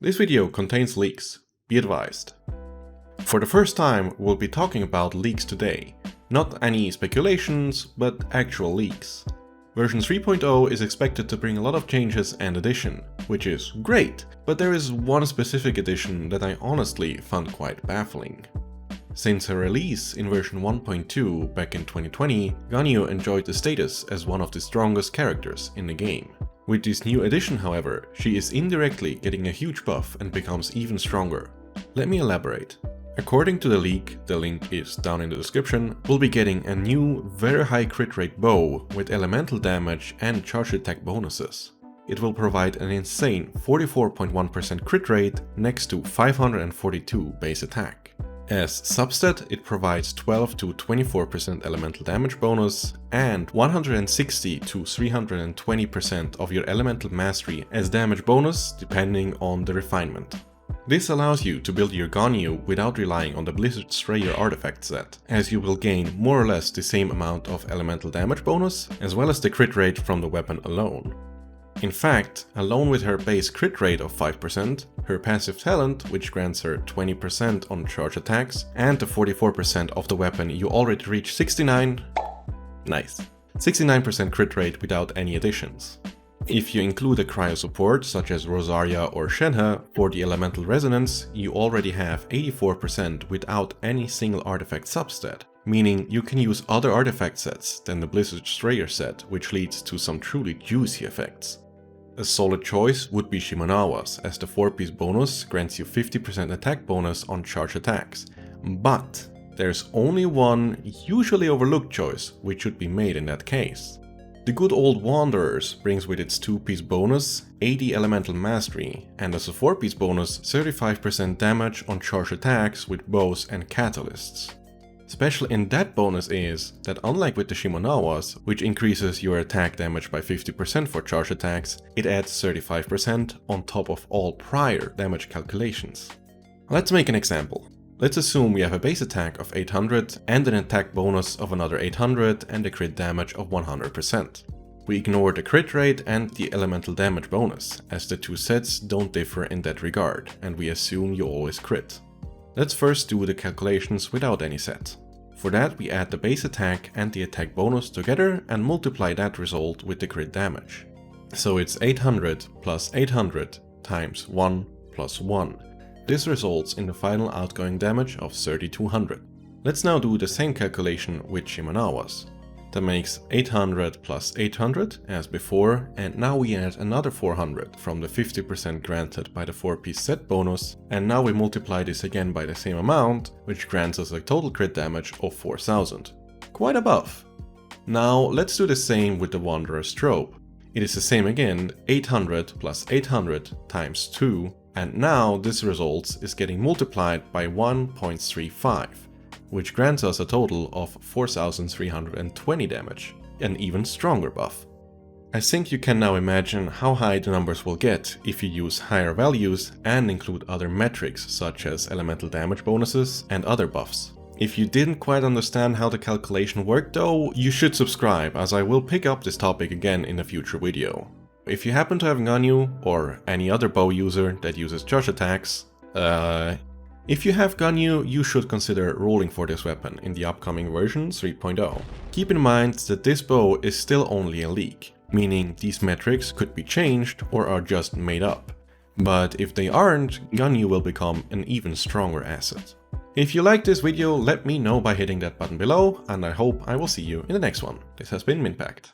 This video contains leaks, be advised. For the first time, we'll be talking about leaks today. Not any speculations, but actual leaks. Version 3.0 is expected to bring a lot of changes and addition, which is great, but there is one specific addition that I honestly found quite baffling. Since her release in version 1.2 back in 2020, Ganyu enjoyed the status as one of the strongest characters in the game. With this new addition, however, she is indirectly getting a huge buff and becomes even stronger. Let me elaborate. According to the leak, the link is down in the description, we'll be getting a new, very high crit rate bow with elemental damage and charge attack bonuses. It will provide an insane 44.1% crit rate next to 542 base attack. As substat, it provides 12 to 24% elemental damage bonus and 160 to 320% of your elemental mastery as damage bonus depending on the refinement. This allows you to build your Ganyu without relying on the Blizzard Strayer artifact set, as you will gain more or less the same amount of elemental damage bonus as well as the crit rate from the weapon alone. In fact, along with her base crit rate of 5%, her passive talent, which grants her 20% on charge attacks, and the 44% of the weapon you already reach 69% crit rate without any additions. If you include a cryo support such as Rosaria or Shenhe for the elemental resonance, you already have 84% without any single artifact substat, meaning you can use other artifact sets than the Blizzard Strayer set, which leads to some truly juicy effects. A solid choice would be Shimenawa's, as the 4-piece bonus grants you 50% attack bonus on charge attacks. But there's only one usually overlooked choice which should be made in that case. The good old Wanderers brings with its 2-piece bonus 80 elemental mastery, and as a 4-piece bonus 35% damage on charge attacks with bows and catalysts. Special in that bonus is that unlike with the Shimenawa's, which increases your attack damage by 50% for charge attacks, it adds 35% on top of all prior damage calculations. Let's make an example. Let's assume we have a base attack of 800 and an attack bonus of another 800 and a crit damage of 100%. We ignore the crit rate and the elemental damage bonus, as the two sets don't differ in that regard, and we assume you always crit. Let's first do the calculations without any set. For that, we add the base attack and the attack bonus together and multiply that result with the crit damage. So it's 800 plus 800 times 1 plus 1. This results in the final outgoing damage of 3200. Let's now do the same calculation with Shimenawa's. That makes 800 plus 800 as before, and now we add another 400 from the 50% granted by the 4-piece set bonus, and now we multiply this again by the same amount, which grants us a total crit damage of 4000. Quite a buff. Now let's do the same with the Wanderer's trope. It is the same again, 800 plus 800 times 2, and now this result is getting multiplied by 1.35. which grants us a total of 4320 damage, an even stronger buff. I think you can now imagine how high the numbers will get if you use higher values and include other metrics such as elemental damage bonuses and other buffs. If you didn't quite understand how the calculation worked though, you should subscribe, as I will pick up this topic again in a future video. If you happen to have Ganyu or any other bow user that uses charge attacks, if you have Ganyu, you should consider rolling for this weapon in the upcoming version 3.0. Keep in mind that this bow is still only a leak, meaning these metrics could be changed or are just made up. But if they aren't, Ganyu will become an even stronger asset. If you liked this video, let me know by hitting that button below, and I hope I will see you in the next one. This has been Minpact.